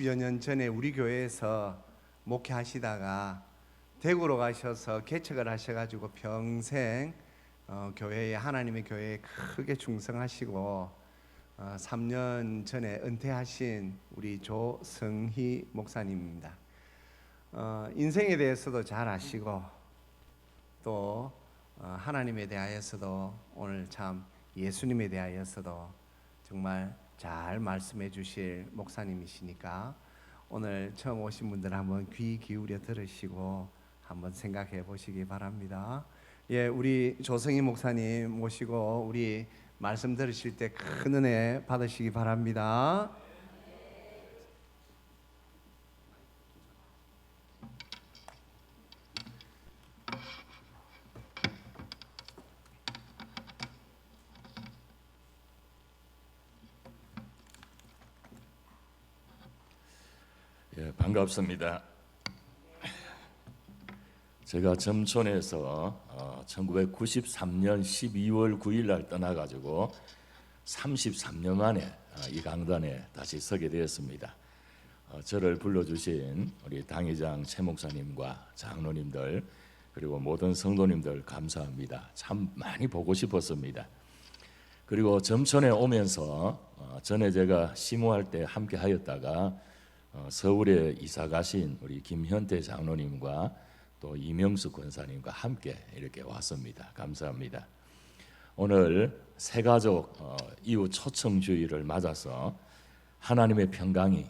몇 년 전에 우리 교회에서 목회하시다가 대구로 가셔서 개척을 하셔가지고 평생 교회에 하나님의 교회에 크게 충성하시고 3년 전에 은퇴하신 우리 조성희 목사님입니다. 인생에 대해서도 잘 아시고 또 하나님에 대하여서도 오늘 참 예수님에 대하여서도 정말 잘 말씀해 주실 목사님이시니까 오늘 처음 오신 분들 한번 귀 기울여 들으시고 한번 생각해 보시기 바랍니다. 예, 우리 조성희 목사님 모시고 우리 말씀 들으실 때 큰 은혜 받으시기 바랍니다. 예, 반갑습니다. 제가 점촌에서 1993년 12월 9일 날 떠나가지고 33년 만에 이 강단에 다시 서게 되었습니다. 저를 불러주신 우리 당회장 최 목사님과 장로님들 그리고 모든 성도님들 감사합니다. 참 많이 보고 싶었습니다. 그리고 점촌에 오면서 전에 제가 심호할 때 함께 하였다가 서울에 이사 가신 우리 김현태 장로님과 또 이명수 권사님과 함께 이렇게 왔습니다. 감사합니다. 오늘 새가족 이후 초청주의를 맞아서 하나님의 평강이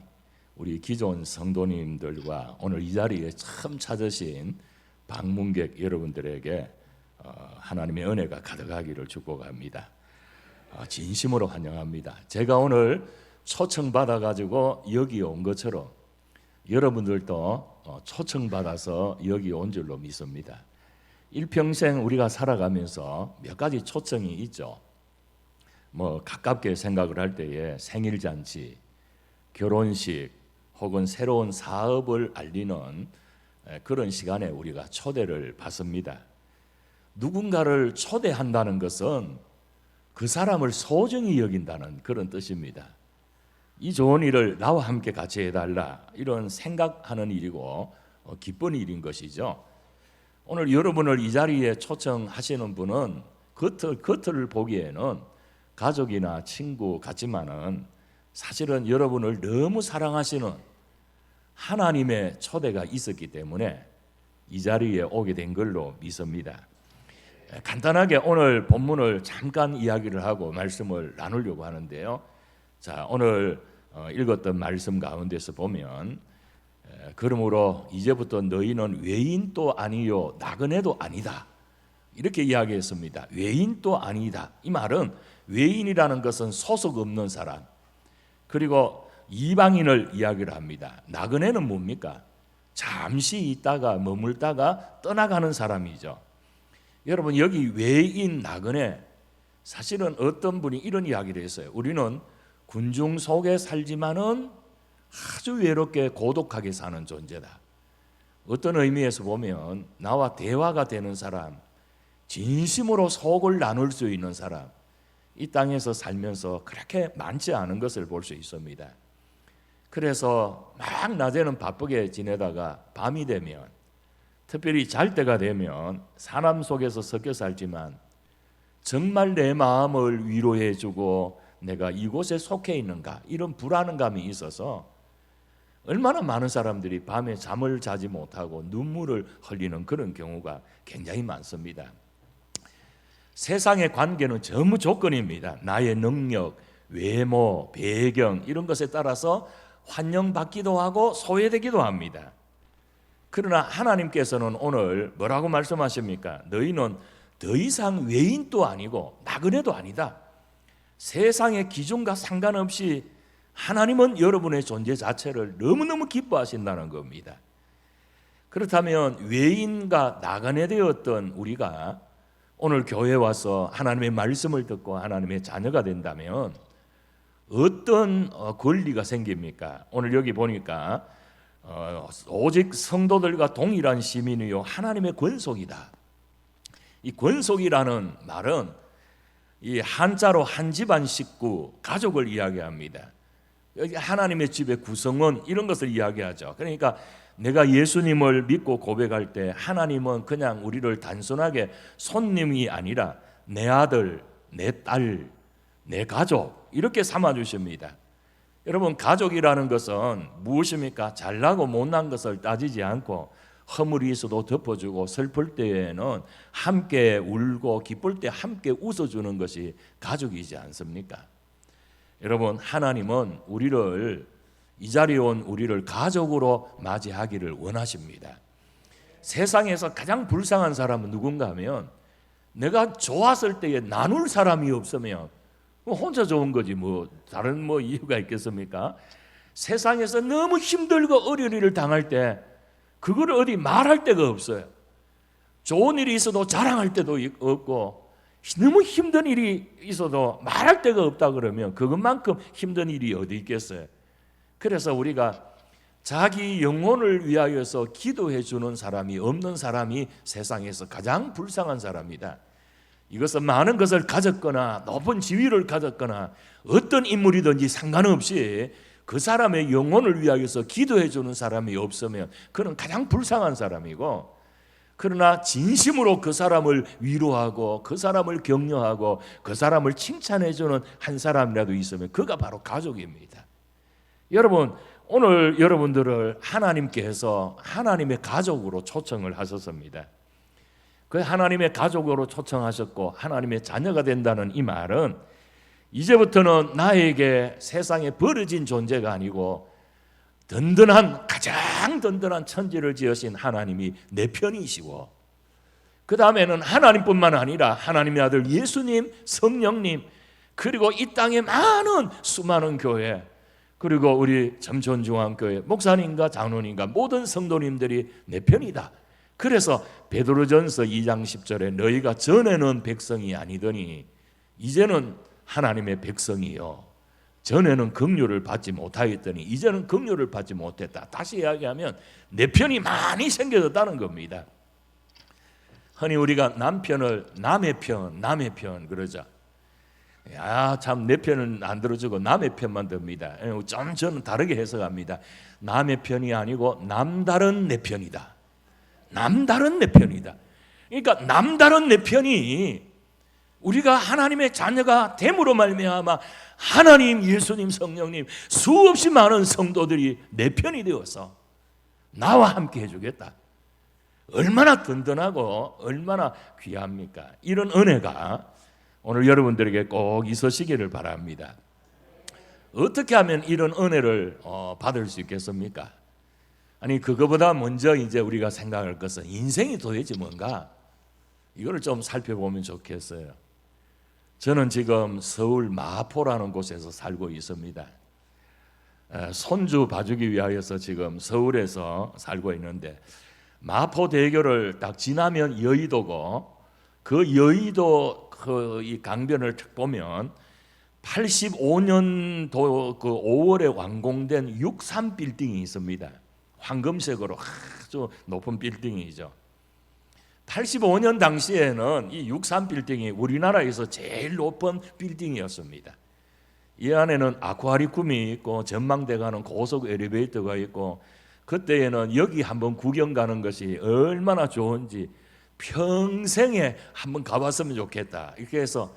우리 기존 성도님들과 오늘 이 자리에 처음 찾으신 방문객 여러분들에게 하나님의 은혜가 가득하기를 축복합니다. 진심으로 환영합니다. 제가 오늘 초청받아 가지고 여기 온 것처럼 여러분들도 초청받아서 여기 온 줄로 믿습니다. 일평생 우리가 살아가면서 몇 가지 초청이 있죠. 가깝게 생각을 할 때에 생일잔치, 결혼식 혹은 새로운 사업을 알리는 그런 시간에 우리가 초대를 받습니다. 누군가를 초대한다는 것은 그 사람을 소중히 여긴다는 그런 뜻입니다. 이 좋은 일을 나와 함께 같이 해달라 이런 생각하는 일이고 기쁜 일인 것이죠. 오늘 여러분을 이 자리에 초청하시는 분은 겉을 보기에는 가족이나 친구 같지만은 사실은 여러분을 너무 사랑하시는 하나님의 초대가 있었기 때문에 이 자리에 오게 된 걸로 믿습니다. 간단하게 오늘 본문을 잠깐 이야기를 하고 말씀을 나누려고 하는데요. 자, 오늘 읽었던 말씀 가운데서 보면 그러므로 이제부터 너희는 외인도 아니요 나그네도 아니다 이렇게 이야기했습니다. 외인도 아니다. 이 말은 외인이라는 것은 소속 없는 사람 그리고 이방인을 이야기를 합니다. 나그네는 뭡니까? 잠시 있다가 머물다가 떠나가는 사람이죠. 여러분 여기 외인 나그네 사실은 어떤 분이 이런 이야기를 했어요. 우리는 군중 속에 살지만은 아주 외롭게 고독하게 사는 존재다. 어떤 의미에서 보면 나와 대화가 되는 사람, 진심으로 속을 나눌 수 있는 사람, 이 땅에서 살면서 그렇게 많지 않은 것을 볼 수 있습니다. 그래서 막 낮에는 바쁘게 지내다가 밤이 되면 특별히 잘 때가 되면 사람 속에서 섞여 살지만 정말 내 마음을 위로해 주고 내가 이곳에 속해 있는가 이런 불안감이 있어서 얼마나 많은 사람들이 밤에 잠을 자지 못하고 눈물을 흘리는 그런 경우가 굉장히 많습니다. 세상의 관계는 전부 조건입니다. 나의 능력, 외모, 배경 이런 것에 따라서 환영받기도 하고 소외되기도 합니다. 그러나 하나님께서는 오늘 뭐라고 말씀하십니까? 너희는 더 이상 외인도 아니고 나그네도 아니다. 세상의 기준과 상관없이 하나님은 여러분의 존재 자체를 너무너무 기뻐하신다는 겁니다. 그렇다면 외인과 나그네 되었던 우리가 오늘 교회에 와서 하나님의 말씀을 듣고 하나님의 자녀가 된다면 어떤 권리가 생깁니까? 오늘 여기 보니까 오직 성도들과 동일한 시민이요 하나님의 권속이다. 이 권속이라는 말은 이 한자로 한 집안 식구, 가족을 이야기합니다. 여기 하나님의 집의 구성원 이런 것을 이야기하죠. 그러니까 내가 예수님을 믿고 고백할 때 하나님은 그냥 우리를 단순하게 손님이 아니라 내 아들, 내 딸, 내 가족 이렇게 삼아 주십니다. 여러분, 가족이라는 것은 무엇입니까? 잘나고 못난 것을 따지지 않고 허물이 있어도 덮어주고 슬플 때에는 함께 울고 기쁠 때 함께 웃어주는 것이 가족이지 않습니까? 여러분, 하나님은 이 자리에 온 우리를 가족으로 맞이하기를 원하십니다. 세상에서 가장 불쌍한 사람은 누군가 하면 내가 좋았을 때에 나눌 사람이 없으면 혼자 좋은 거지 다른 이유가 있겠습니까? 세상에서 너무 힘들고 어려운 일을 당할 때 그걸 어디 말할 데가 없어요. 좋은 일이 있어도 자랑할 데도 없고 너무 힘든 일이 있어도 말할 데가 없다 그러면 그것만큼 힘든 일이 어디 있겠어요? 그래서 우리가 자기 영혼을 위하여서 기도해 주는 사람이 없는 사람이 세상에서 가장 불쌍한 사람이다. 이것은 많은 것을 가졌거나 높은 지위를 가졌거나 어떤 인물이든지 상관없이 그 사람의 영혼을 위하여서 기도해 주는 사람이 없으면 그는 가장 불쌍한 사람이고, 그러나 진심으로 그 사람을 위로하고 그 사람을 격려하고 그 사람을 칭찬해 주는 한 사람이라도 있으면 그가 바로 가족입니다. 여러분, 오늘 여러분들을 하나님께서 하나님의 가족으로 초청을 하셨습니다. 그 하나님의 가족으로 초청하셨고 하나님의 자녀가 된다는 이 말은 이제부터는 나에게 세상에 버려진 존재가 아니고 가장 든든한 천지를 지으신 하나님이 내 편이시고, 그 다음에는 하나님뿐만 아니라 하나님의 아들 예수님, 성령님, 그리고 이 땅에 수많은 교회, 그리고 우리 점촌중앙교회 목사님과 장로님과 모든 성도님들이 내 편이다. 그래서 베드로전서 2장 10절에 너희가 전에는 백성이 아니더니 이제는 하나님의 백성이요, 전에는 긍휼을 받지 못하였더니 이제는 긍휼을 받지 못했다. 다시 이야기하면 내 편이 많이 생겨졌다는 겁니다. 흔히 우리가 남편을 남의 편 그러죠. 참 내 편은 안 들어주고 남의 편만 듭니다. 좀 저는 다르게 해석합니다. 남의 편이 아니고 남다른 내 편이다. 남다른 내 편이다. 그러니까 남다른 내 편이 우리가 하나님의 자녀가 됨으로 말미암아 하나님, 예수님, 성령님 수없이 많은 성도들이 내 편이 되어서 나와 함께 해주겠다. 얼마나 든든하고 얼마나 귀합니까? 이런 은혜가 오늘 여러분들에게 꼭 있으시기를 바랍니다. 어떻게 하면 이런 은혜를 받을 수 있겠습니까? 아니, 그거보다 먼저 이제 우리가 생각할 것은 인생이 도대체 뭔가, 이거를 좀 살펴보면 좋겠어요. 저는 지금 서울 마포라는 곳에서 살고 있습니다. 손주 봐주기 위하여서 지금 서울에서 살고 있는데, 마포대교를 딱 지나면 여의도고, 그 여의도 이 강변을 딱 보면 85년도 그 5월에 완공된 63빌딩이 있습니다. 황금색으로 아주 높은 빌딩이죠. 85년 당시에는 이 63빌딩이 우리나라에서 제일 높은 빌딩이었습니다. 이 안에는 아쿠아리움이 있고 전망대 가는 고속 엘리베이터가 있고, 그때에는 여기 한번 구경 가는 것이 얼마나 좋은지 평생에 한번 가봤으면 좋겠다. 이렇게 해서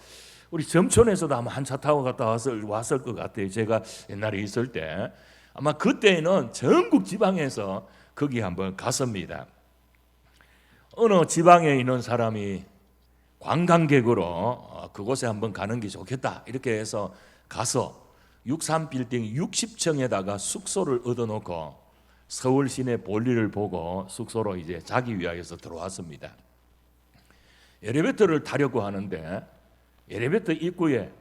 우리 점촌에서도 아마 한 차 타고 갔다 왔을 것 같아요. 제가 옛날에 있을 때 아마 그때는 전국 지방에서 거기 한번 갔습니다. 어느 지방에 있는 사람이 관광객으로 그곳에 한번 가는 게 좋겠다 이렇게 해서 가서 63빌딩 60층에다가 숙소를 얻어놓고 서울 시내 볼일을 보고 숙소로 이제 자기 위하여서 들어왔습니다. 엘리베이터를 타려고 하는데 엘리베이터 입구에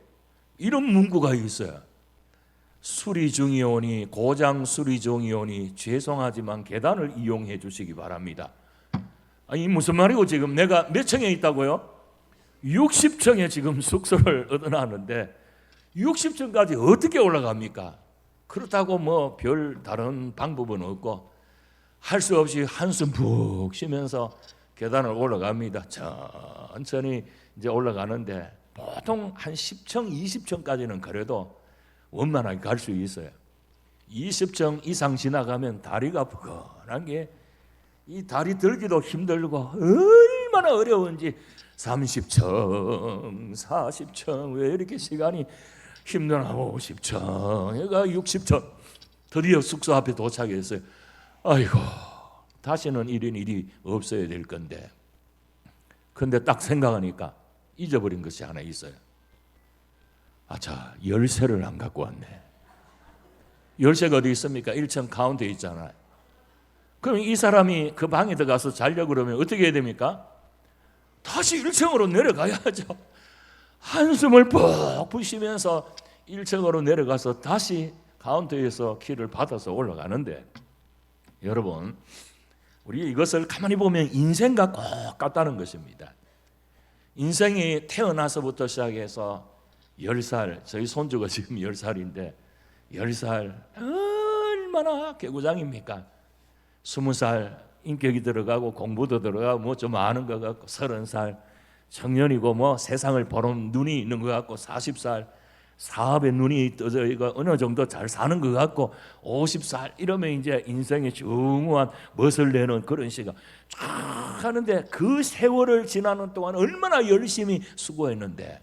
이런 문구가 있어요. 수리 중이오니, 고장 수리 중이오니 죄송하지만 계단을 이용해 주시기 바랍니다. 아니, 무슨 말이고, 지금 내가 몇 층에 있다고요? 60층에 지금 숙소를 얻어놨는데 60층까지 어떻게 올라갑니까? 그렇다고 별 다른 방법은 없고 할 수 없이 한숨 푹 쉬면서 계단을 올라갑니다. 천천히 이제 올라가는데 보통 한 10층, 20층까지는 그래도 원만하게 갈 수 있어요. 20층 이상 지나가면 다리가 부근한 게 이 다리 들기도 힘들고 얼마나 어려운지 30층, 40층 왜 이렇게 시간이 힘드나 50층, 얘가 60층 드디어 숙소 앞에 도착했어요. 아이고 다시는 이런 일이 없어야 될 건데 근데 딱 생각하니까 잊어버린 것이 하나 있어요. 아차 열쇠를 안 갖고 왔네. 열쇠가 어디 있습니까? 1층 카운터에 있잖아요. 그럼 이 사람이 그 방에 들어가서 자려고 그러면 어떻게 해야 됩니까? 다시 1층으로 내려가야죠. 한숨을 푹 쉬면서 1층으로 내려가서 다시 카운터에서 키를 받아서 올라가는데 여러분 우리 이것을 가만히 보면 인생과 똑같다는 것입니다. 인생이 태어나서부터 시작해서 10살, 저희 손주가 지금 10살인데 10살 얼마나 개구장입니까? 20살 인격이 들어가고 공부도 들어가고 뭐 좀 아는 것 같고 30살 청년이고 뭐 세상을 보는 눈이 있는 것 같고 40살 사업에 눈이 떠져 있고 어느 정도 잘 사는 것 같고 50살 이러면 이제 인생의 중후한 멋을 내는 그런 시간 쫙 하는데 그 세월을 지나는 동안 얼마나 열심히 수고했는데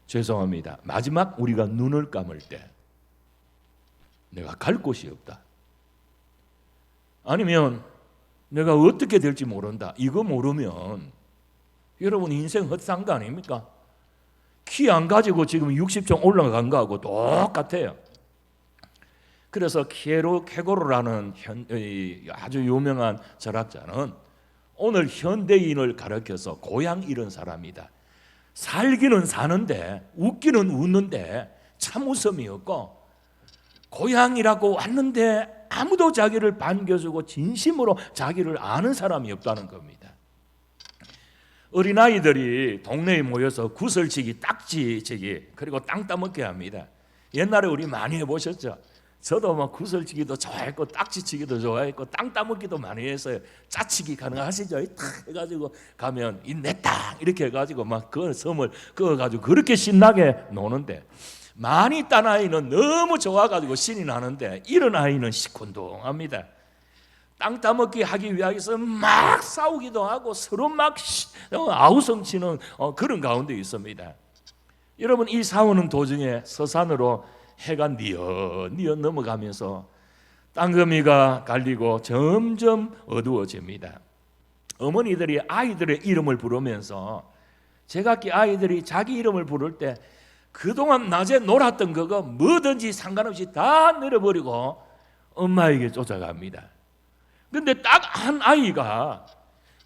죄송합니다. 마지막 우리가 눈을 감을 때 내가 갈 곳이 없다. 아니면 내가 어떻게 될지 모른다. 이거 모르면 여러분 인생 헛산 거 아닙니까? 키 안 가지고 지금 60점 올라간 거하고 똑같아요. 그래서 케고로라는 아주 유명한 철학자는 오늘 현대인을 가르쳐서 고향 잃은 사람이다. 살기는 사는데 웃기는 웃는데 참 웃음이 없고 고향이라고 왔는데 아무도 자기를 반겨주고 진심으로 자기를 아는 사람이 없다는 겁니다. 어린아이들이 동네에 모여서 구슬치기, 딱지치기 그리고 땅 따먹기 합니다. 옛날에 우리 많이 해보셨죠? 저도 뭐 구슬치기도 좋아했고 딱지치기도 좋아했고 땅 따먹기도 많이 했어요. 짜치기 가능하시죠? 탁 해가지고 가면 이 내 땅 이렇게 해가지고 막 그 섬을 그어가지고 그렇게 신나게 노는데 많이 딴 아이는 너무 좋아가지고 신이 나는데 이런 아이는 시큰둥합니다. 땅 따먹기 하기 위해서 막 싸우기도 하고 서로 막 아우성치는 그런 가운데 있습니다. 여러분 이 싸우는 도중에 서산으로 해가 뉘엿뉘엿 넘어가면서 땅거미가 갈리고 점점 어두워집니다. 어머니들이 아이들의 이름을 부르면서 제각기 아이들이 자기 이름을 부를 때 그동안 낮에 놀았던 거가 뭐든지 상관없이 다 내려버리고 엄마에게 쫓아갑니다. 근데 딱 한 아이가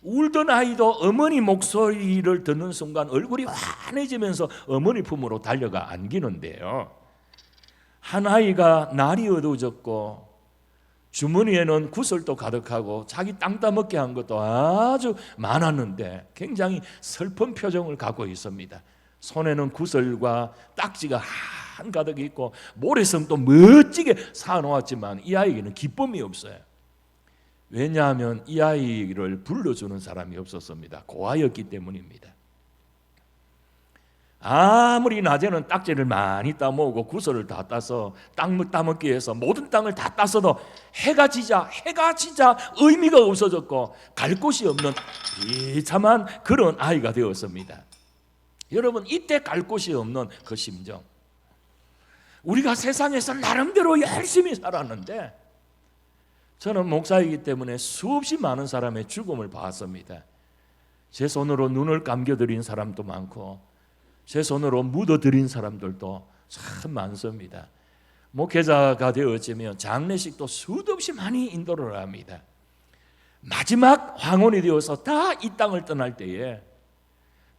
울던 아이도 어머니 목소리를 듣는 순간 얼굴이 환해지면서 어머니 품으로 달려가 안기는데요. 한 아이가 날이 어두워졌고 주머니에는 구슬도 가득하고 자기 땅 따먹게 한 것도 아주 많았는데 굉장히 슬픈 표정을 갖고 있습니다. 손에는 구슬과 딱지가 한가득 있고 모래성도 멋지게 쌓아놓았지만 이 아이에게는 기쁨이 없어요. 왜냐하면 이 아이를 불러주는 사람이 없었습니다. 고아였기 때문입니다. 아무리 낮에는 딱지를 많이 따먹고 구슬을 다 따서 땅 따먹기 위해서 모든 땅을 다 따서도 해가 지자 의미가 없어졌고 갈 곳이 없는 비참한 그런 아이가 되었습니다. 여러분 이때 갈 곳이 없는 그 심정, 우리가 세상에서 나름대로 열심히 살았는데 저는 목사이기 때문에 수없이 많은 사람의 죽음을 봤습니다. 제 손으로 눈을 감겨드린 사람도 많고 제 손으로 묻어드린 사람들도 참 많습니다. 목회자가 되어지면 장례식도 수도 없이 많이 인도를 합니다. 마지막 황혼이 되어서 다 이 땅을 떠날 때에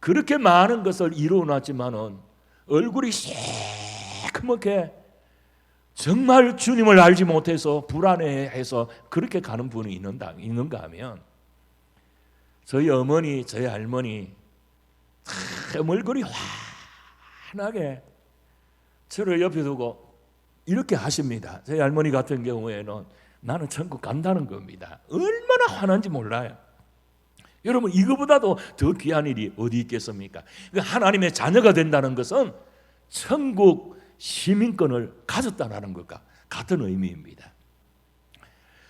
그렇게 많은 것을 이루어놨지만은 얼굴이 새카맣게 정말 주님을 알지 못해서 불안해해서 그렇게 가는 분이 있는가 하면 저희 어머니, 저희 할머니 참 얼굴이 환하게 저를 옆에 두고 이렇게 하십니다. 저희 할머니 같은 경우에는 나는 천국 간다는 겁니다. 얼마나 환한지 몰라요. 여러분 이거보다도 더 귀한 일이 어디 있겠습니까? 하나님의 자녀가 된다는 것은 천국 시민권을 가졌다는 것과 같은 의미입니다.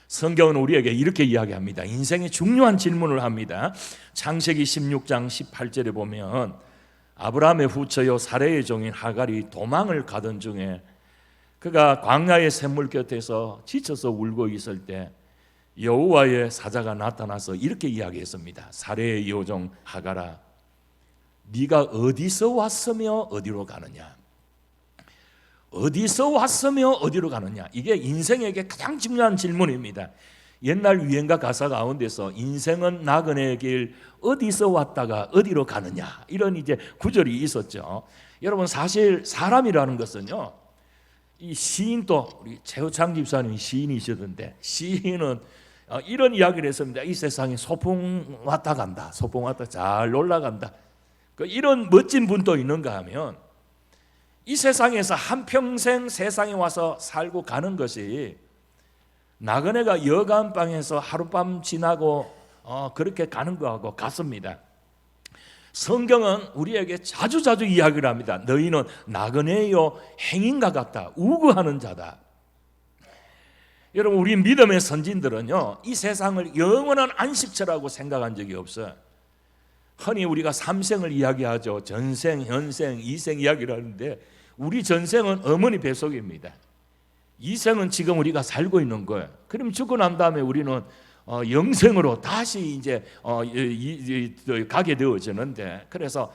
성경은 우리에게 이렇게 이야기합니다. 인생의 중요한 질문을 합니다. 창세기 16장 18절에 보면 아브라함의 후처요 사레의 종인 하갈이 도망을 가던 중에 그가 광야의 샘물 곁에서 지쳐서 울고 있을 때 여호와의 사자가 나타나서 이렇게 이야기했습니다. 사레의 여종 하갈아, 네가 어디서 왔으며 어디로 가느냐? 어디서 왔으며 어디로 가느냐? 이게 인생에게 가장 중요한 질문입니다. 옛날 유행가 가사 가운데서 인생은 나그네의 길 어디서 왔다가 어디로 가느냐 이런 이제 구절이 있었죠. 여러분 사실 사람이라는 것은요, 이 시인도 우리 최우창 집사님이 시인이시던데 시인은 이런 이야기를 했습니다. 이 세상에 소풍 왔다 간다, 소풍 왔다 잘 놀러간다. 이런 멋진 분도 있는가 하면 이 세상에서 한평생 세상에 와서 살고 가는 것이 나그네가 여간방에서 하룻밤 지나고 그렇게 가는 거하고 같습니다. 성경은 우리에게 자주자주 이야기를 합니다. 너희는 나그네요 행인과 같다, 우거하는 자다. 여러분 우리 믿음의 선진들은요 이 세상을 영원한 안식처라고 생각한 적이 없어요. 흔히 우리가 삼생을 이야기하죠. 전생, 현생, 이생 이야기를 하는데 우리 전생은 어머니 뱃속입니다. 이생은 지금 우리가 살고 있는 거예요. 그럼 죽고 난 다음에 우리는 영생으로 다시 이제 가게 되어지는데, 그래서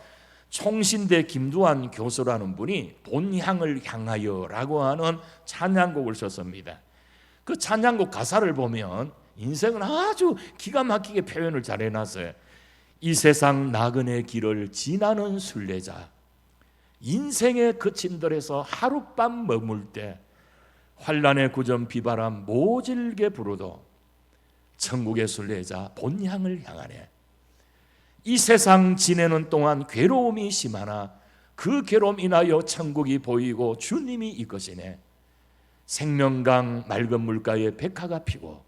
총신대 김두한 교수라는 분이 본향을 향하여라고 하는 찬양곡을 썼습니다. 그 찬양곡 가사를 보면 인생은 아주 기가 막히게 표현을 잘 해놨어요. 이 세상 나그네 길을 지나는 순례자, 인생의 거친들에서 하룻밤 머물 때 환란의 구전 비바람 모질게 불어도 천국의 순례자 본향을 향하네. 이 세상 지내는 동안 괴로움이 심하나 그 괴로움 인하여 천국이 보이고 주님이 이끄시네. 생명강 맑은 물가에 백화가 피고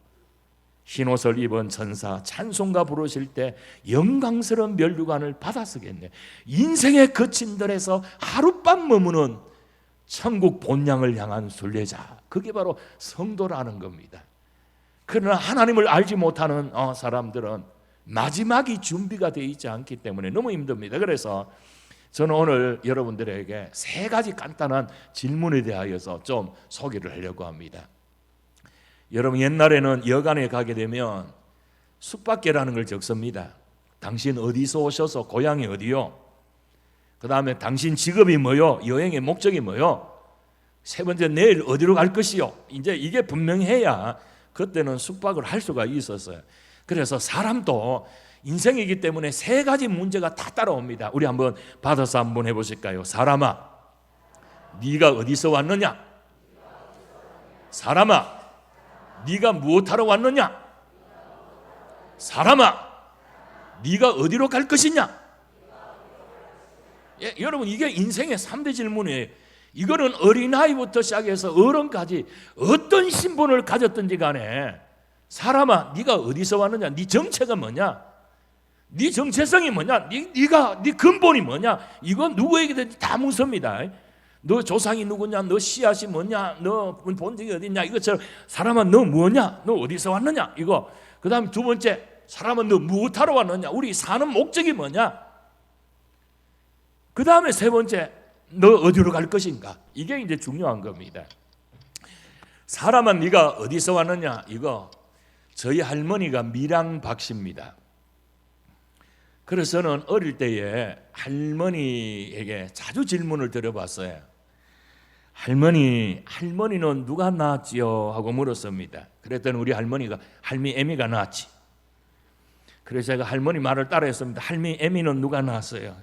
흰옷을 입은 천사 찬송가 부르실 때 영광스러운 면류관을 받아쓰겠네. 인생의 거친들에서 하룻밤 머무는 천국 본향을 향한 순례자, 그게 바로 성도라는 겁니다. 그러나 하나님을 알지 못하는 사람들은 마지막이 준비가 되어 있지 않기 때문에 너무 힘듭니다. 그래서 저는 오늘 여러분들에게 세 가지 간단한 질문에 대하여서 좀 소개를 하려고 합니다. 여러분 옛날에는 여관에 가게 되면 숙박계라는 걸 적습니다. 당신 어디서 오셔서 고향이 어디요? 그 다음에 당신 직업이 뭐요? 여행의 목적이 뭐요? 세 번째 내일 어디로 갈 것이요? 이제 이게 분명해야 그때는 숙박을 할 수가 있었어요. 그래서 사람도 인생이기 때문에 세 가지 문제가 다 따라옵니다. 우리 한번 받아서 한번 해보실까요? 사람아, 네가 어디서 왔느냐? 사람아, 네가 무엇하러 왔느냐? 사람아, 네가 어디로 갈 것이냐? 예, 여러분 이게 인생의 3대 질문이에요. 이거는 어린아이부터 시작해서 어른까지 어떤 신분을 가졌든지 간에 사람아, 네가 어디서 왔느냐? 네 정체가 뭐냐? 네 정체성이 뭐냐? 네 근본이 뭐냐? 이건 누구에게든지 다 묻습니다. 너 조상이 누구냐? 너 씨앗이 뭐냐? 너 본적이 어디냐? 이것처럼 사람아 너 뭐냐? 너 어디서 왔느냐? 이거. 그 다음 두 번째, 사람아 너 무엇하러 왔느냐? 우리 사는 목적이 뭐냐? 그 다음에 세 번째, 너 어디로 갈 것인가? 이게 이제 중요한 겁니다. 사람아 네가 어디서 왔느냐? 이거 저희 할머니가 밀양박 씨입니다. 그래서 저는 어릴 때에 할머니에게 자주 질문을 드려봤어요. 할머니는 누가 낳았지요? 하고 물었습니다. 그랬더니 우리 할머니가 할미 애미가 낳았지. 그래서 제가 할머니 말을 따라했습니다. 할미 애미는 누가 낳았어요?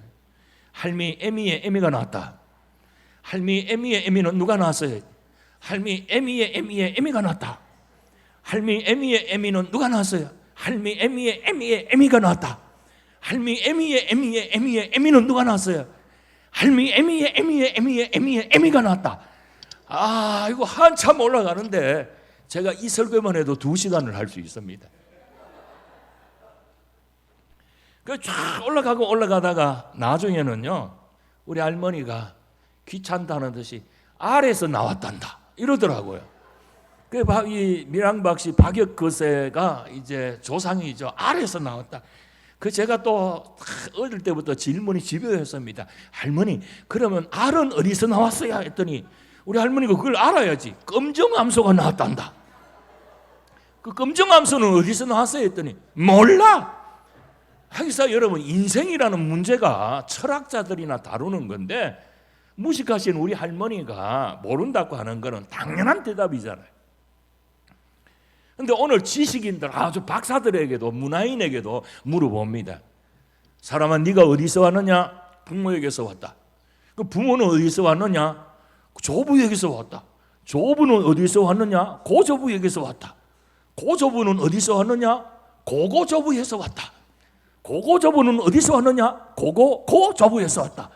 할미 애미의 애미가 낳았다. 할미 애미의 애미는 누가 낳았어요? 할미 애미의 애미의 애미가 낳았다. 할미 애미의 애미는 누가 낳았어요? 할미 애미의 애미의 애미가 낳았다. 할미 애미의 애미의 애미의 애미는 누가 낳았어요? 할미 애미의 애미의 애미의 애미의 애미가 낳았다. 아, 이거 한참 올라가는데 제가 이 설교만 해도 2시간을 할 수 있습니다. 그 쫙 올라가다가 나중에는요 우리 할머니가 귀찮다는 듯이 아래에서 나왔단다 이러더라고요. 이 밀양박씨 박역거세가 이제 조상이죠. 아래에서 나왔다. 제가 또 어릴 때부터 질문이 집요했습니다. 할머니, 그러면 알은 어디서 나왔어야 했더니 우리 할머니가 그걸 알아야지. 검정암소가 나왔단다. 그 검정암소는 어디서 나왔어야 했더니 몰라. 하기사 여러분, 인생이라는 문제가 철학자들이나 다루는 건데 무식하신 우리 할머니가 모른다고 하는 거는 당연한 대답이잖아요. 근데 오늘 지식인들, 아주 박사들에게도, 문화인에게도 물어봅니다. 사람아, 네가 어디서 왔느냐? 부모에게서 왔다. 그 부모는 어디서 왔느냐? 조부에게서 왔다. 조부는 어디서 왔느냐? 고조부에게서 왔다. 고조부는 어디서 왔느냐? 고고조부에서 왔다. 고고조부는 어디서 왔느냐? 고고고조부에서 왔다.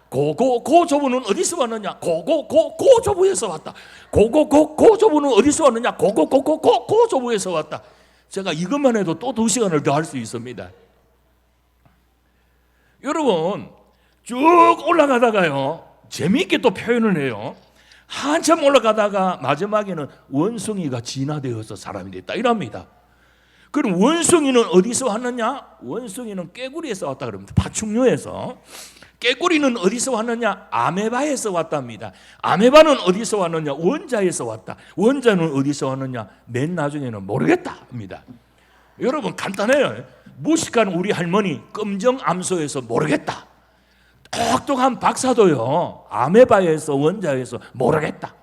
고고고조부는 어디서 왔느냐? 고고고고조부에서 왔다. 고고고고조부는 어디서 왔느냐? 고고고고고조부에서 왔다. 제가 이것만 해도 또 2시간을 더 할 수 있습니다. 여러분, 쭉 올라가다가요, 재미있게 또 표현을 해요. 한참 올라가다가 마지막에는 원숭이가 진화되어서 사람이 됐다 이랍니다. 그럼 원숭이는 어디서 왔느냐? 원숭이는 깨구리에서 왔다 그럽니다. 파충류에서. 깨꼬리는 어디서 왔느냐? 아메바에서 왔답니다. 아메바는 어디서 왔느냐? 원자에서 왔다. 원자는 어디서 왔느냐? 맨 나중에는 모르겠다 합니다. 여러분, 간단해요. 무식한 우리 할머니 검정암소에서 모르겠다. 똑똑한 박사도요, 아메바에서 원자에서 모르겠다.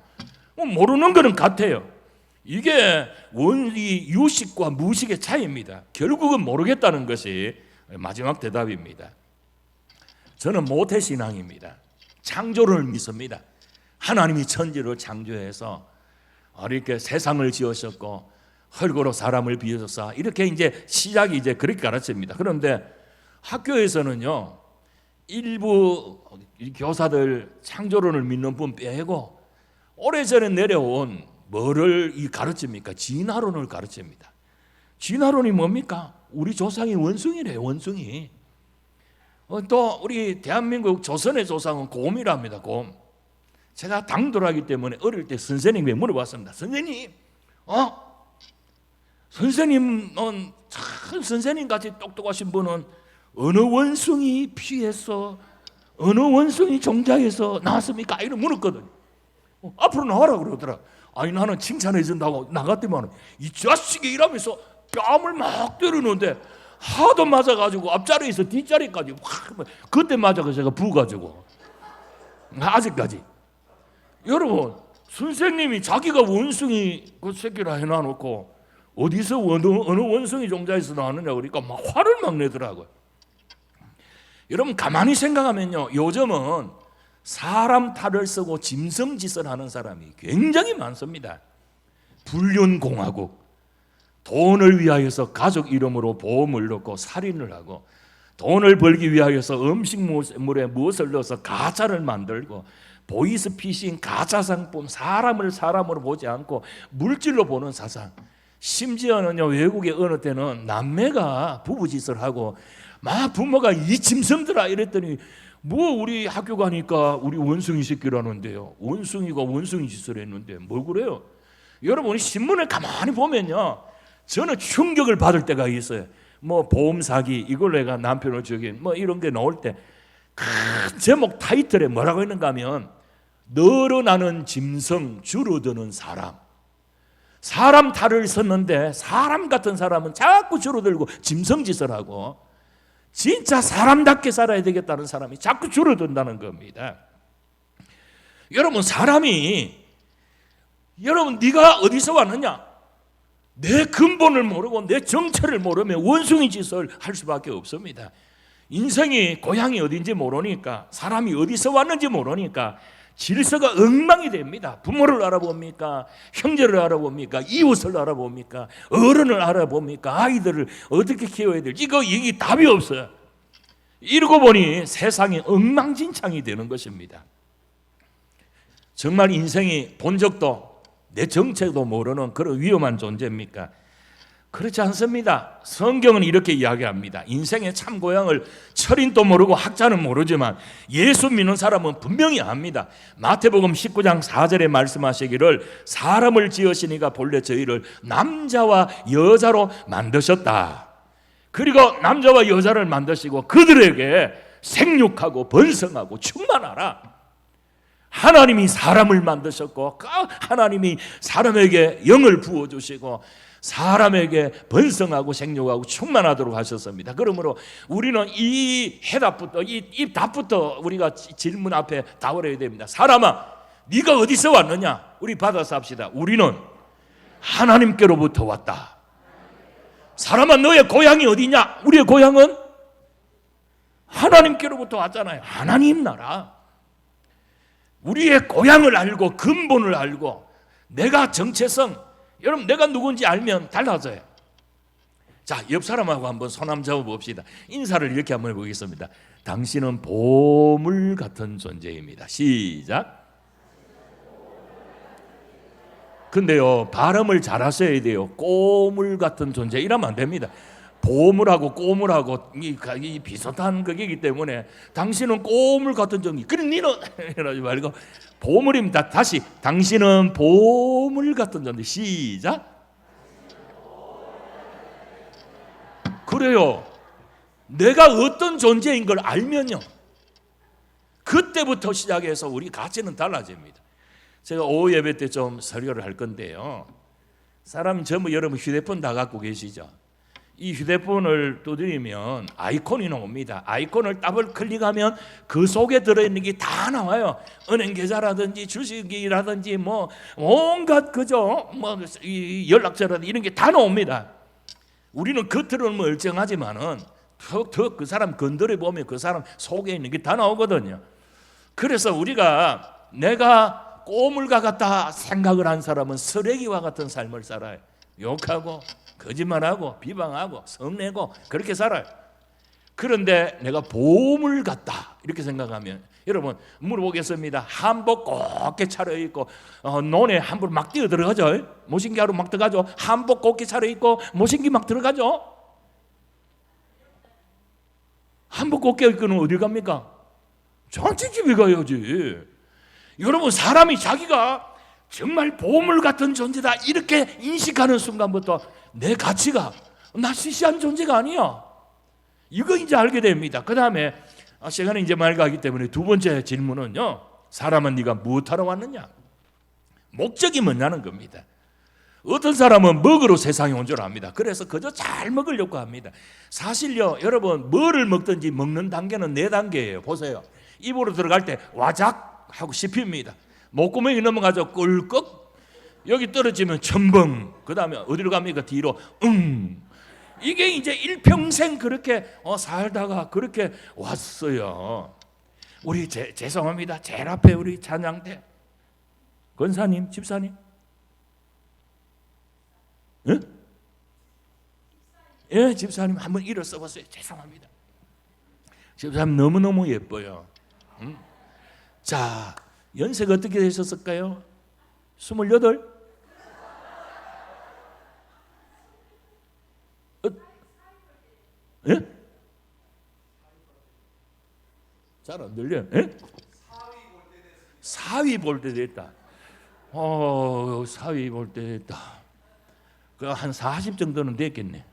모르는 거는 같아요. 이게 이 유식과 무식의 차이입니다. 결국은 모르겠다는 것이 마지막 대답입니다. 저는 모태신앙입니다. 창조를 믿습니다. 하나님이 천지를 창조해서 이렇게 세상을 지으셨고 흙으로 사람을 빚어서 이렇게 이제 시작이 이제 그렇게 가르칩니다. 그런데 학교에서는요, 일부 교사들 창조론을 믿는 분 빼고 오래전에 내려온 뭐를 가르칩니까? 진화론을 가르칩니다. 진화론이 뭡니까? 우리 조상이 원숭이래요, 원숭이. 또 우리 대한민국 조선의 조상은 곰이랍니다. 곰. 제가 당돌하기 때문에 어릴 때 선생님에게 물어봤습니다. 선생님, 선생님은 참 선생님같이 똑똑하신 분은 어느 원숭이 피에서 어느 원숭이 종자에서 나왔습니까? 이런 물었거든요. 앞으로 나와라 그러더라. 아니, 나는 칭찬해 준다고 나갔더만 이 자식이 이러면서 뺨을 막 때리는데 하도 맞아가지고 앞자리에서 뒷자리까지 그때 맞아서 제가 부가지고 아직까지. 여러분, 선생님이 자기가 원숭이 그 새끼라 해놔놓고 어디서 어느 원숭이 종자에서 나왔느냐 그러니까 막 화를 막 내더라고요. 여러분, 가만히 생각하면요, 요즘은 사람 탈을 쓰고 짐승짓을 하는 사람이 굉장히 많습니다. 불륜공화국, 돈을 위하여서 가족 이름으로 보험을 넣고 살인을 하고, 돈을 벌기 위하여서 음식물에 무엇을 넣어서 가짜를 만들고, 보이스피싱, 가짜 상품, 사람을 사람으로 보지 않고 물질로 보는 사상. 심지어는요, 외국의 어느 때는 남매가 부부짓을 하고 막 부모가 이 짐승들아 이랬더니 뭐 우리 학교 가니까 우리 원숭이 새끼라는데요. 원숭이가 원숭이 짓을 했는데 뭘 그래요? 여러분, 신문을 가만히 보면요, 저는 충격을 받을 때가 있어요. 뭐 보험 사기, 이걸 내가 남편을 죽인 뭐 이런 게 나올 때 큰 제목 타이틀에 뭐라고 했는가 하면 늘어나는 짐승, 줄어드는 사람. 사람 탈을 썼는데 사람 같은 사람은 자꾸 줄어들고 짐승짓을 하고 진짜 사람답게 살아야 되겠다는 사람이 자꾸 줄어든다는 겁니다. 여러분, 사람이, 여러분, 네가 어디서 왔느냐? 내 근본을 모르고 내 정체를 모르면 원숭이 짓을 할 수밖에 없습니다. 인생이 고향이 어딘지 모르니까, 사람이 어디서 왔는지 모르니까 질서가 엉망이 됩니다. 부모를 알아봅니까? 형제를 알아봅니까? 이웃을 알아봅니까? 어른을 알아봅니까? 아이들을 어떻게 키워야 될지 이게 답이 없어요. 이러고 보니 세상이 엉망진창이 되는 것입니다. 정말 인생이 본 적도 내 정체도 모르는 그런 위험한 존재입니까? 그렇지 않습니다. 성경은 이렇게 이야기합니다. 인생의 참 고향을 철인도 모르고 학자는 모르지만 예수 믿는 사람은 분명히 압니다. 마태복음 19장 4절에 말씀하시기를 사람을 지으시니가 본래 저희를 남자와 여자로 만드셨다. 그리고 남자와 여자를 만드시고 그들에게 생육하고 번성하고 충만하라. 하나님이 사람을 만드셨고 하나님이 사람에게 영을 부어주시고 사람에게 번성하고 생육하고 충만하도록 하셨습니다. 그러므로 우리는 이 해답부터 이 답부터 우리가 질문 앞에 답을 해야 됩니다. 사람아, 네가 어디서 왔느냐? 우리 받아서 합시다. 우리는 하나님께로부터 왔다. 사람아, 너의 고향이 어디냐? 우리의 고향은 하나님께로부터 왔잖아요. 하나님 나라. 우리의 고향을 알고 근본을 알고 내가 정체성, 여러분 내가 누군지 알면 달라져요. 자, 옆 사람하고 한번 손 한번 잡아봅시다. 인사를 이렇게 한번 해보겠습니다. 당신은 보물 같은 존재입니다. 시작. 근데요, 발음을 잘 하셔야 돼요. 꼬물 같은 존재 이러면 안 됩니다. 보물하고 꼬물하고 이 비슷한 거기이기 때문에 당신은 꼬물 같은 존재. 그래 니는 이러지 말고 보물입니다. 다시 당신은 보물 같은 존재. 시작. 그래요. 내가 어떤 존재인 걸 알면요, 그때부터 시작해서 우리 가치는 달라집니다. 제가 오후 예배 때 좀 설교를 할 건데요, 사람이 전부 여러분 휴대폰 다 갖고 계시죠? 이 휴대폰을 두드리면 아이콘이 나옵니다. 아이콘을 더블 클릭하면 그 속에 들어있는 게 다 나와요. 은행 계좌라든지 주식이라든지 뭐 온갖 그죠? 뭐 연락처라든지 이런 게 다 나옵니다. 우리는 겉으로는 멀쩡하지만은 턱 그 사람 건드려 보면 그 사람 속에 있는 게 다 나오거든요. 그래서 우리가 내가 꼬물과 같다 생각을 한 사람은 쓰레기와 같은 삶을 살아요. 욕하고 거짓말하고 비방하고 성내고 그렇게 살아요. 그런데 내가 보물 같다 이렇게 생각하면, 여러분 물어보겠습니다. 한복 곱게 차려입고 논에 한번 막 뛰어 들어가죠. 모신기 하러 막 들어가죠. 한복 곱게 차려입고 모신기 막 들어가죠. 한복 곱게 입고는 어디 갑니까? 잔치집에 가야지. 여러분, 사람이 자기가 정말 보물 같은 존재다 이렇게 인식하는 순간부터 내 가치가 나 시시한 존재가 아니야. 이거 이제 알게 됩니다. 그 다음에 시간이 이제 맑아가기 때문에 두 번째 질문은요, 사람은 네가 무엇하러 왔느냐? 목적이 뭐냐는 겁니다. 어떤 사람은 먹으러 세상에 온 줄 압니다. 그래서 그저 잘 먹으려고 합니다. 사실요, 여러분 뭐를 먹든지 먹는 단계는 4단계예요. 보세요. 입으로 들어갈 때 와작 하고 씹힙니다. 목구멍이 넘어가죠. 꿀꺽. 여기 떨어지면 첨벙. 그 다음에 어디로 갑니까? 뒤로 이게 이제 일평생 그렇게 살다가 그렇게 왔어요. 우리 죄송합니다. 제일 앞에 우리 찬양대 권사님, 집사님, 예? 예, 집사님 한번 일어서 보세요. 죄송합니다. 집사님 너무너무 예뻐요. 자, 연세가 어떻게 되셨을까요? 28? 예? 잘 안 들려요. 예? 4위 볼 때 됐다. 4위 볼 때 됐다. 한 40 정도는 됐겠네.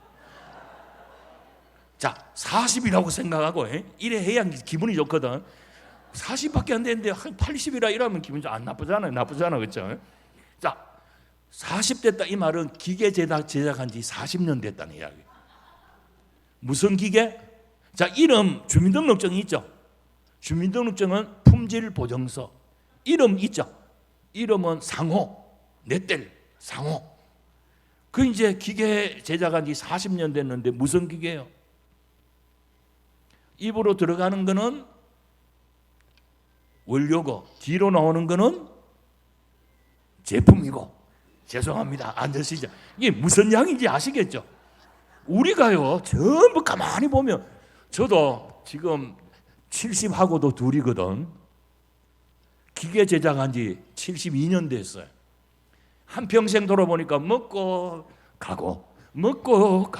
자, 40이라고 생각하고 이래 해야 기분이 좋거든. 40밖에 안 되는데 한 80이라 이러면 기분이 안 나쁘잖아요. 그렇죠? 자, 40 됐다 이 말은 기계 제작한 지 40년 됐다는 이야기. 무슨 기계? 자, 이름 주민등록증이 있죠. 주민등록증은 품질 보증서. 이름 있죠. 이름은 상호, 내 딸 상호. 그 이제 기계 제작한 지 40년 됐는데 무슨 기계예요? 입으로 들어가는 거는 원료고 뒤로 나오는 거는 제품이고. 죄송합니다. 안 되시죠? 이게 무슨 양인지 아시겠죠? 우리가요 전부 가만히 보면, 저도 지금 70하고도 둘이거든. 기계 제작한 지 72년 됐어요. 한평생 돌아보니까 먹고 가고 먹고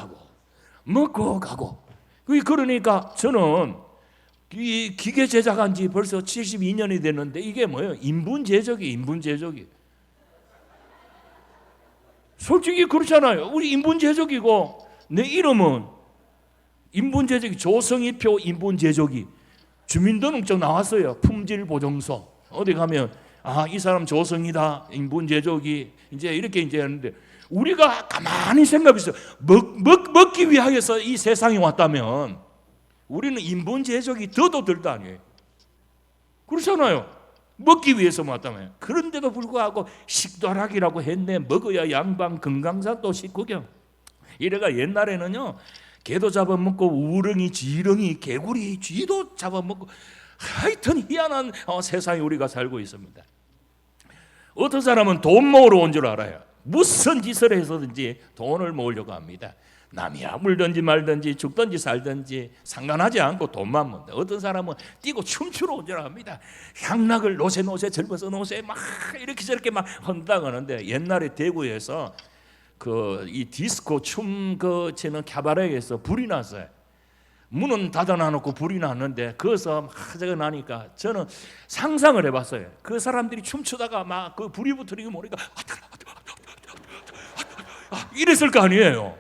가고. 그러니까 저는 이 기계 제작한 지 벌써 72년이 됐는데 이게 뭐예요? 인분 제조기. 솔직히 그렇잖아요. 우리 인분 제조기고 내 이름은 인분 제조기, 조성희표 인분 제조기. 주민등록증 나왔어요. 품질 보증서. 어디 가면 이 사람 조성이다. 인분 제조기. 이제 이렇게 이제 하는데 우리가 가만히 생각해서 먹기 위하여서 이 세상에 왔다면 우리는 인분 제조기 더도 들도 아니에요. 그렇잖아요. 먹기 위해서 왔다면. 그런데도 불구하고 식도락이라고 했네. 먹어야 양방 금강산도 식구경. 이래가 옛날에는요, 개도 잡아먹고 우렁이, 지렁이, 개구리, 쥐도 잡아먹고 하여튼 희한한 세상에 우리가 살고 있습니다. 어떤 사람은 돈 모으러 온 줄 알아요. 무슨 짓을 해서든지 돈을 모으려고 합니다. 남이 물든지 말든지 죽든지 살든지 상관하지 않고 돈만 모은다. 어떤 사람은 뛰고 춤추러 온 줄 압니다. 향락을 노세 젊어서 노세 막 이렇게 저렇게 막 헌다고 하는데 옛날에 대구에서 이 디스코 춤 치는 캐바레에서 불이 났어요. 문은 닫아놔놓고 불이 났는데 거기서 막 저거 나니까 저는 상상을 해봤어요. 그 사람들이 춤추다가 막 그 불이 붙으니까 모르니까 이랬을 거 아니에요.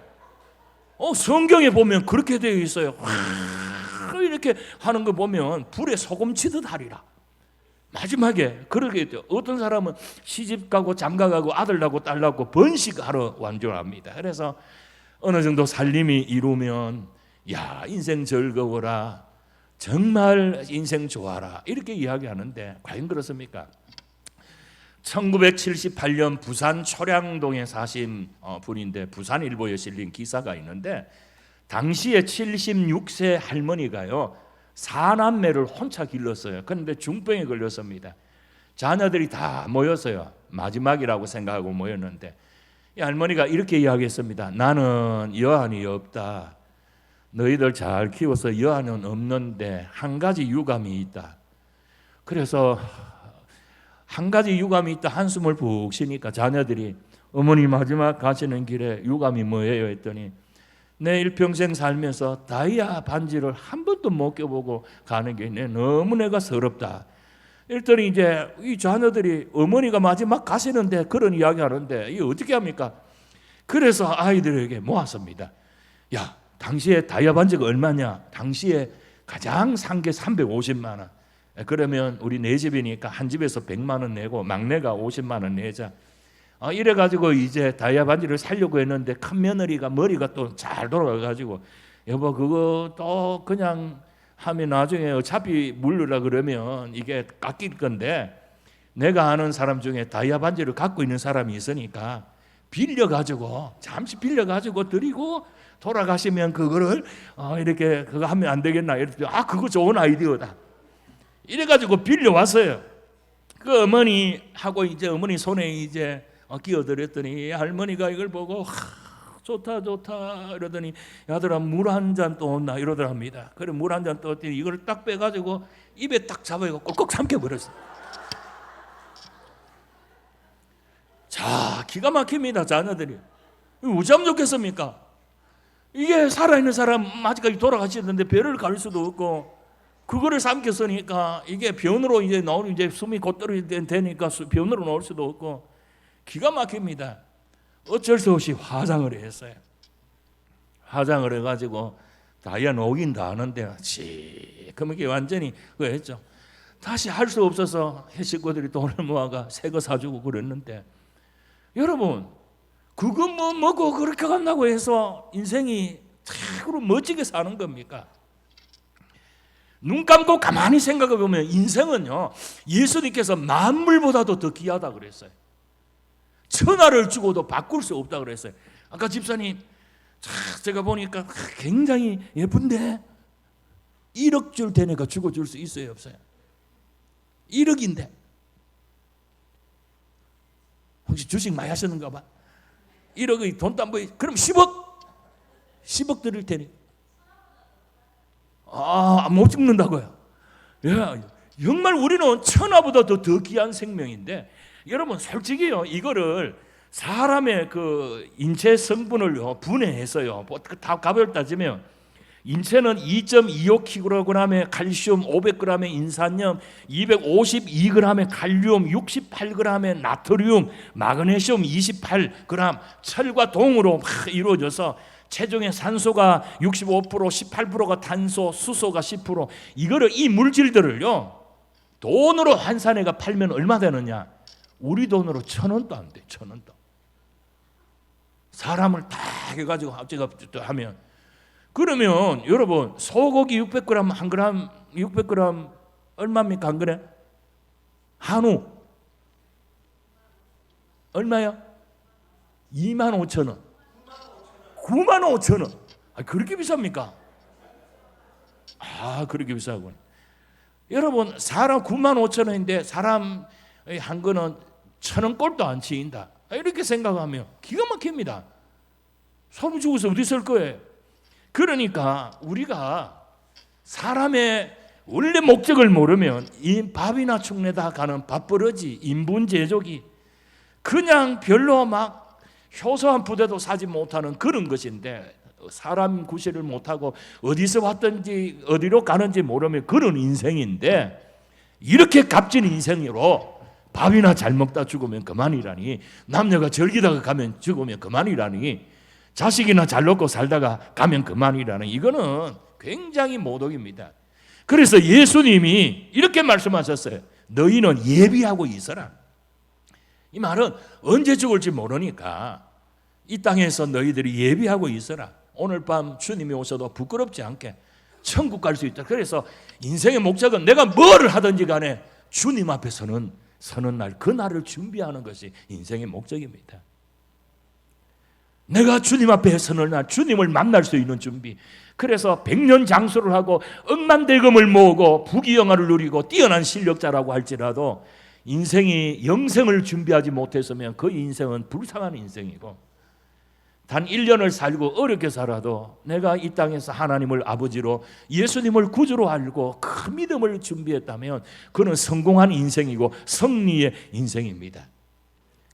성경에 보면 그렇게 되어 있어요. 이렇게 하는 거 보면 불에 소금 치듯 하리라. 마지막에 그렇게 했죠. 어떤 사람은 시집 가고 장가 가고 아들 낳고 딸 낳고 번식하러 완 줄 압니다. 그래서 어느 정도 살림이 이루면 야 인생 즐거워라, 정말 인생 좋아라 이렇게 이야기하는데 과연 그렇습니까? 1978년 부산 초량동에 사신 분인데 부산일보에 실린 기사가 있는데 당시에 76세 할머니가요 4남매를 혼자 길렀어요. 그런데 중병에 걸렸습니다. 자녀들이 다 모였어요. 마지막이라고 생각하고 모였는데 이 할머니가 이렇게 이야기했습니다. 나는 여한이 없다. 너희들 잘 키워서 여한은 없는데 한 가지 유감이 있다. 그래서 한 가지 유감이 있다 한숨을 푹 쉬니까 자녀들이 어머니 마지막 가시는 길에 유감이 뭐예요 했더니 내 일평생 살면서 다이아 반지를 한 번도 못 껴보고 가는 게 너무 내가 서럽다. 이랬더니 이제 이 자녀들이 어머니가 마지막 가시는데 그런 이야기 하는데 이게 어떻게 합니까? 그래서 아이들에게 모았습니다. 야 당시에 다이아 반지가 얼마냐? 당시에 가장 산 게 350만 원. 그러면 우리 네 집이니까 한 집에서 100만 원 내고 막내가 50만 원 내자. 이래가지고 이제 다이아 반지를 사려고 했는데 큰 며느리가 머리가 또 잘 돌아가가지고 여보 그거 또 그냥 하면 나중에 어차피 물르라 그러면 이게 깎일 건데 내가 아는 사람 중에 다이아 반지를 갖고 있는 사람이 있으니까 빌려가지고 잠시 빌려가지고 드리고 돌아가시면 그거를 이렇게 그거 하면 안 되겠나 이랬더니 그거 좋은 아이디어다. 이래가지고 빌려왔어요. 그 어머니하고 이제 어머니 손에 이제 끼어들었더니 할머니가 이걸 보고 좋다 이러더니 야들아 물 한 잔 또 온나 이러더랍니다. 그래 물 한 잔 떠더니 이걸 딱 빼가지고 입에 딱 잡아서 꼭꼭 삼켜버렸어요. 자 기가 막힙니다. 자녀들이 어찌하면 좋겠습니까? 이게 살아있는 사람 아직까지 돌아가시는데 배를 갈 수도 없고 그거를 삼켰으니까 이게 변으로 이제 나오는 이제 숨이 곧 떨어지니까 변으로 나올 수도 없고 기가 막힙니다. 어쩔 수 없이 화장을 했어요. 화장을 해가지고 다이아 녹인 다 하는데 그럼 이게 완전히 그거 했죠. 다시 할 수 없어서 식구들이 돈을 모아가 새 거 사주고 그랬는데 여러분 그거 뭐 먹고 그렇게 간다고 해서 인생이 참으로 멋지게 사는 겁니까? 눈 감고 가만히 생각해 보면 인생은요 예수님께서 만물보다도 더 귀하다 그랬어요. 천하를 주고도 바꿀 수 없다 그랬어요. 아까 집사님 제가 보니까 굉장히 예쁜데 1억 줄 테니까 주고 줄 수 있어요 없어요? 1억인데 혹시 주식 많이 하셨는가 봐. 1억의 돈담보 그럼 10억 드릴 테니 못 죽는다고요. 야, 정말 우리는 천하보다 더 귀한 생명인데 여러분 솔직히요 이거를 사람의 그 인체 성분을 분해해서요. 다 값을 따지면 인체는 2.25kg의 칼슘, 500g의 인산염, 252g의 칼륨, 68g의 나트륨, 마그네슘 28g, 철과 동으로 이루어져서 체중의 산소가 65%, 18%가 탄소, 수소가 10%. 이거를 이 물질들을요 돈으로 환산해가 팔면 얼마 되느냐? 우리 돈으로 1,000원도 안 돼. 1,000원도. 사람을 다 해가지고 하면, 그러면 여러분 소고기 600g 한 그램 600g 얼마입니까? 한 그램? 한우 얼마야? 25,000원. 95,000원. 그렇게 비쌉니까? 그렇게 비싸군. 여러분 사람 95,000원인데 사람 한 거는 1,000원 꼴도 안 치인다. 이렇게 생각하면 기가 막힙니다. 사람 죽어서 어디 쓸 거예요? 그러니까 우리가 사람의 원래 목적을 모르면 이 밥이나 축내다 가는 밥버러지, 인분제조기, 그냥 별로 막 효소한 부대도 사지 못하는 그런 것인데, 사람 구실을 못하고 어디서 왔든지 어디로 가는지 모르면 그런 인생인데, 이렇게 값진 인생으로 밥이나 잘 먹다 죽으면 그만이라니, 남녀가 즐기다가 가면 죽으면 그만이라니, 자식이나 잘 놓고 살다가 가면 그만이라니, 이거는 굉장히 모독입니다. 그래서 예수님이 이렇게 말씀하셨어요. 너희는 예비하고 있어라. 이 말은 언제 죽을지 모르니까 이 땅에서 너희들이 예비하고 있어라. 오늘 밤 주님이 오셔도 부끄럽지 않게 천국 갈 수 있다. 그래서 인생의 목적은 내가 뭐를 하든지 간에 주님 앞에 서는 날, 그 날을 준비하는 것이 인생의 목적입니다. 내가 주님 앞에 서는 날, 주님을 만날 수 있는 준비. 그래서 100년 장수를 하고 억만 대금을 모으고 부귀영화를 누리고 뛰어난 실력자라고 할지라도 인생이 영생을 준비하지 못했으면 그 인생은 불쌍한 인생이고, 단 1년을 살고 어렵게 살아도 내가 이 땅에서 하나님을 아버지로, 예수님을 구주로 알고 그 믿음을 준비했다면 그는 성공한 인생이고 승리의 인생입니다.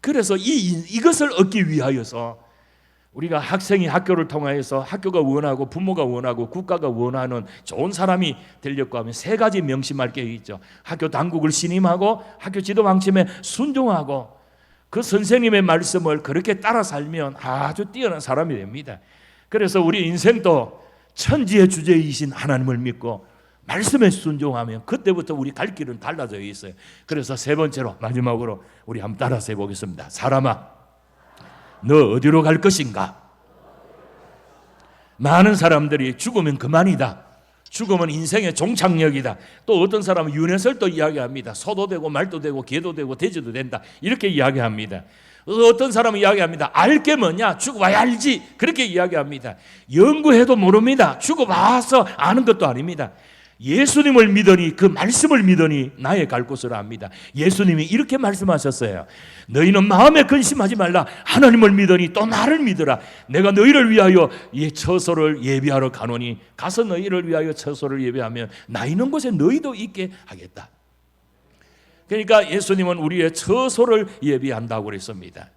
그래서 이것을 얻기 위하여서 우리가 학생이 학교를 통하여서 학교가 원하고 부모가 원하고 국가가 원하는 좋은 사람이 되려고 하면 3가지 명심할 게 있죠. 학교 당국을 신임하고 학교 지도 방침에 순종하고 그 선생님의 말씀을 그렇게 따라 살면 아주 뛰어난 사람이 됩니다. 그래서 우리 인생도 천지의 주제이신 하나님을 믿고 말씀에 순종하면 그때부터 우리 갈 길은 달라져 있어요. 그래서 3번째로 마지막으로 우리 한번 따라서 해보겠습니다. 사람아, 너 어디로 갈 것인가? 많은 사람들이 죽으면 그만이다, 죽으면 인생의 종착역이다. 또 어떤 사람은 윤회설도 이야기합니다. 소도 되고 말도 되고 개도 되고 돼지도 된다, 이렇게 이야기합니다. 어떤 사람은 이야기합니다. 알 게 뭐냐? 죽어봐야 알지. 그렇게 이야기합니다. 연구해도 모릅니다. 죽어봐서 아는 것도 아닙니다. 예수님을 믿으니, 그 말씀을 믿으니 나의 갈 곳을 압니다. 예수님이 이렇게 말씀하셨어요. 너희는 마음에 근심하지 말라. 하나님을 믿으니 또 나를 믿으라. 내가 너희를 위하여 처소를 예비하러 가노니, 가서 너희를 위하여 처소를 예비하면 나 있는 곳에 너희도 있게 하겠다. 그러니까 예수님은 우리의 처소를 예비한다고 그랬습니다.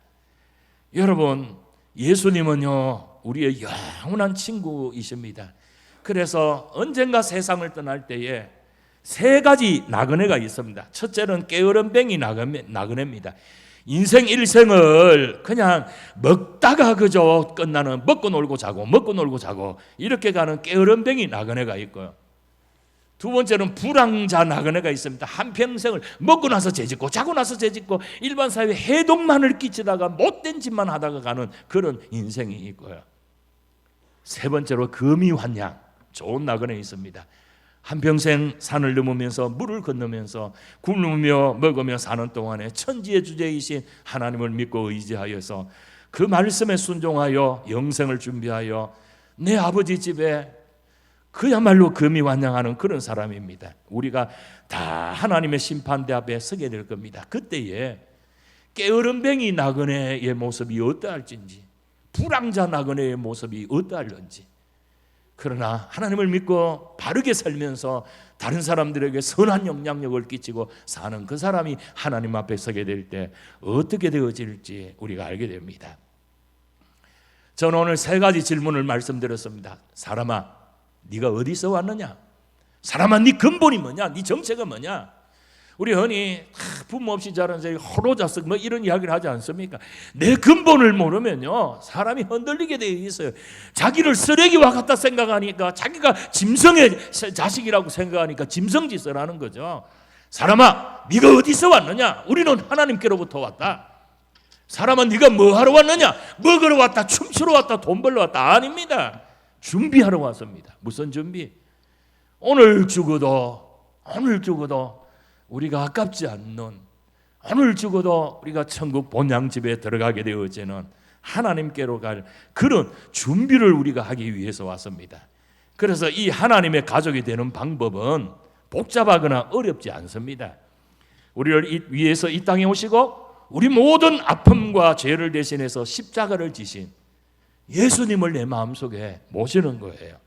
여러분, 예수님은요 우리의 영원한 친구이십니다. 그래서 언젠가 세상을 떠날 때에 3가지 나그네가 있습니다. 첫째는 게으름뱅이 나그네입니다. 인생 일생을 그냥 먹다가 그저 끝나는, 먹고 놀고 자고 먹고 놀고 자고 이렇게 가는 게으름뱅이 나그네가 있고요. 2번째는 불황자 나그네가 있습니다. 한평생을 먹고 나서 죄짓고 자고 나서 죄짓고 일반 사회에 해독만을 끼치다가 못된 짓만 하다가 가는 그런 인생이 있고요. 3번째로 금이환양, 좋은 나그네 있습니다. 한평생 산을 넘으면서 물을 건너면서 굶으며 먹으며 사는 동안에 천지의 주제이신 하나님을 믿고 의지하여서 그 말씀에 순종하여 영생을 준비하여 내 아버지 집에 그야말로 금이환양하는 그런 사람입니다. 우리가 다 하나님의 심판대 앞에 서게 될 겁니다. 그때에 게으름뱅이 나그네의 모습이 어떠할진지, 불황자 나그네의 모습이 어떠할런지, 그러나 하나님을 믿고 바르게 살면서 다른 사람들에게 선한 영향력을 끼치고 사는 그 사람이 하나님 앞에 서게 될 때 어떻게 되어질지 우리가 알게 됩니다. 저는 오늘 세 가지 질문을 말씀드렸습니다. 사람아, 네가 어디서 왔느냐? 사람아, 네 근본이 뭐냐? 네 정체가 뭐냐? 우리 흔히 부모 없이 자란 자식 호로자식 뭐 이런 이야기를 하지 않습니까? 내 근본을 모르면요 사람이 흔들리게 되어 있어요. 자기를 쓰레기와 같다 생각하니까, 자기가 짐승의 자식이라고 생각하니까 짐승짓을 하는 거죠. 사람아, 네가 어디서 왔느냐? 우리는 하나님께로부터 왔다. 사람아, 네가 뭐 하러 왔느냐? 먹으러 왔다, 춤추러 왔다, 돈 벌러 왔다. 아닙니다. 준비하러 왔습니다. 무슨 준비? 오늘 죽어도 우리가 아깝지 않는, 오늘 죽어도 우리가 천국 본향집에 들어가게 되어지는 하나님께로 갈 그런 준비를 우리가 하기 위해서 왔습니다. 그래서 이 하나님의 가족이 되는 방법은 복잡하거나 어렵지 않습니다. 우리를 위해서 이 땅에 오시고 우리 모든 아픔과 죄를 대신해서 십자가를 지신 예수님을 내 마음속에 모시는 거예요.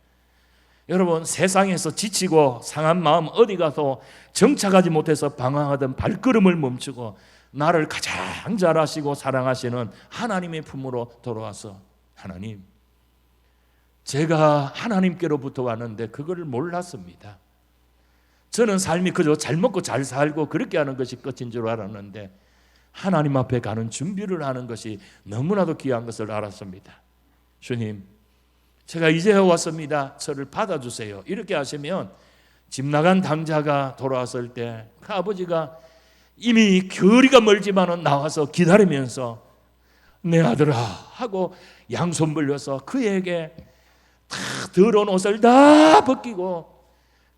여러분, 세상에서 지치고 상한 마음 어디 가서 정착하지 못해서 방황하던 발걸음을 멈추고 나를 가장 잘 아시고 사랑하시는 하나님의 품으로 돌아와서, 하나님, 제가 하나님께로부터 왔는데 그걸 몰랐습니다. 저는 삶이 그저 잘 먹고 잘 살고 그렇게 하는 것이 끝인 줄 알았는데 하나님 앞에 가는 준비를 하는 것이 너무나도 귀한 것을 알았습니다. 주님, 제가 이제 왔습니다. 저를 받아주세요. 이렇게 하시면 집 나간 당자가 돌아왔을 때 그 아버지가 이미 거리가 멀지만은 나와서 기다리면서 내 아들아 하고 양손 벌려서 그에게 다 더러운 옷을 다 벗기고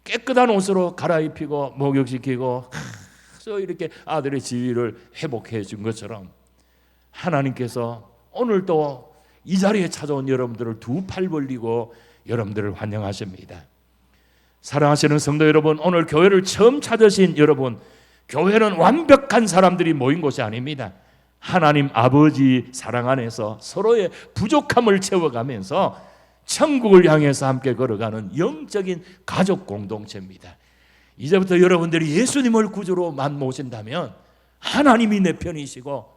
깨끗한 옷으로 갈아입히고 목욕시키고 이렇게 아들의 지위를 회복해 준 것처럼 하나님께서 오늘도 이 자리에 찾아온 여러분들을 두 팔 벌리고 여러분들을 환영하십니다. 사랑하시는 성도 여러분, 오늘 교회를 처음 찾으신 여러분, 교회는 완벽한 사람들이 모인 곳이 아닙니다. 하나님 아버지 사랑 안에서 서로의 부족함을 채워가면서 천국을 향해서 함께 걸어가는 영적인 가족 공동체입니다. 이제부터 여러분들이 예수님을 구주로만 모신다면 하나님이 내 편이시고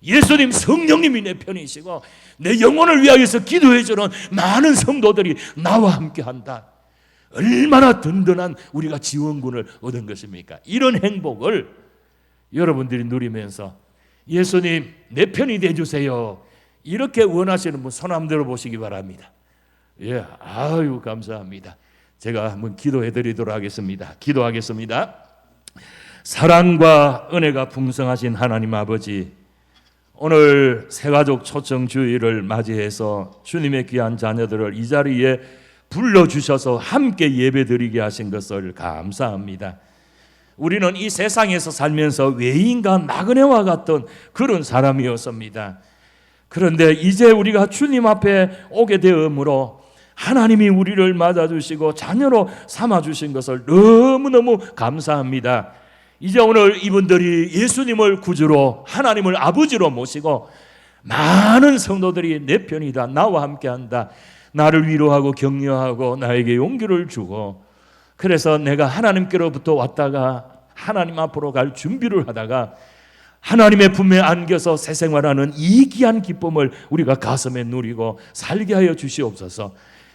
예수님 성령님이 내 편이시고 내 영혼을 위하여서 기도해 주는 많은 성도들이 나와 함께한다. 얼마나 든든한 우리가 지원군을 얻은 것입니까? 이런 행복을 여러분들이 누리면서 예수님 내 편이 되어주세요, 이렇게 원하시는 분 손 한번 들어보시기 바랍니다. 예, 아유 감사합니다. 제가 한번 기도해 드리도록 하겠습니다. 기도하겠습니다. 사랑과 은혜가 풍성하신 하나님 아버지, 오늘 새가족 초청 주일을 맞이해서 주님의 귀한 자녀들을 이 자리에 불러주셔서 함께 예배드리게 하신 것을 감사합니다. 우리는 이 세상에서 살면서 외인과 나그네와 같던 그런 사람이었습니다. 그런데 이제 우리가 주님 앞에 오게 되므로 하나님이 우리를 맞아주시고 자녀로 삼아주신 것을 너무너무 감사합니다. 이제 오늘 이분들이 예수님을 구주로 하나님을 아버지로 모시고 많은 성도들이 내 편이다, 나와 함께한다, 나를 위로하고 격려하고 나에게 용기를 주고, 그래서 내가 하나님께로부터 왔다가 하나님 앞으로 갈 준비를 하다가 하나님의 품에 안겨서 새 생활하는 이 귀한 기쁨을 우리가 가슴에 누리고 살게 하여 주시옵소서.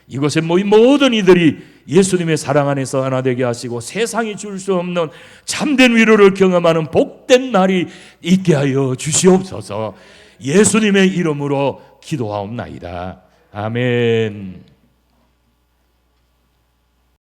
이곳에 모인 모든 이들이 예수님의 사랑 안에서 하나 되게 하시고 세상이 줄 수 없는 참된 위로를 경험하는 복된 날이 있게 하여 주시옵소서. 예수님의 이름으로 기도하옵나이다. 아멘.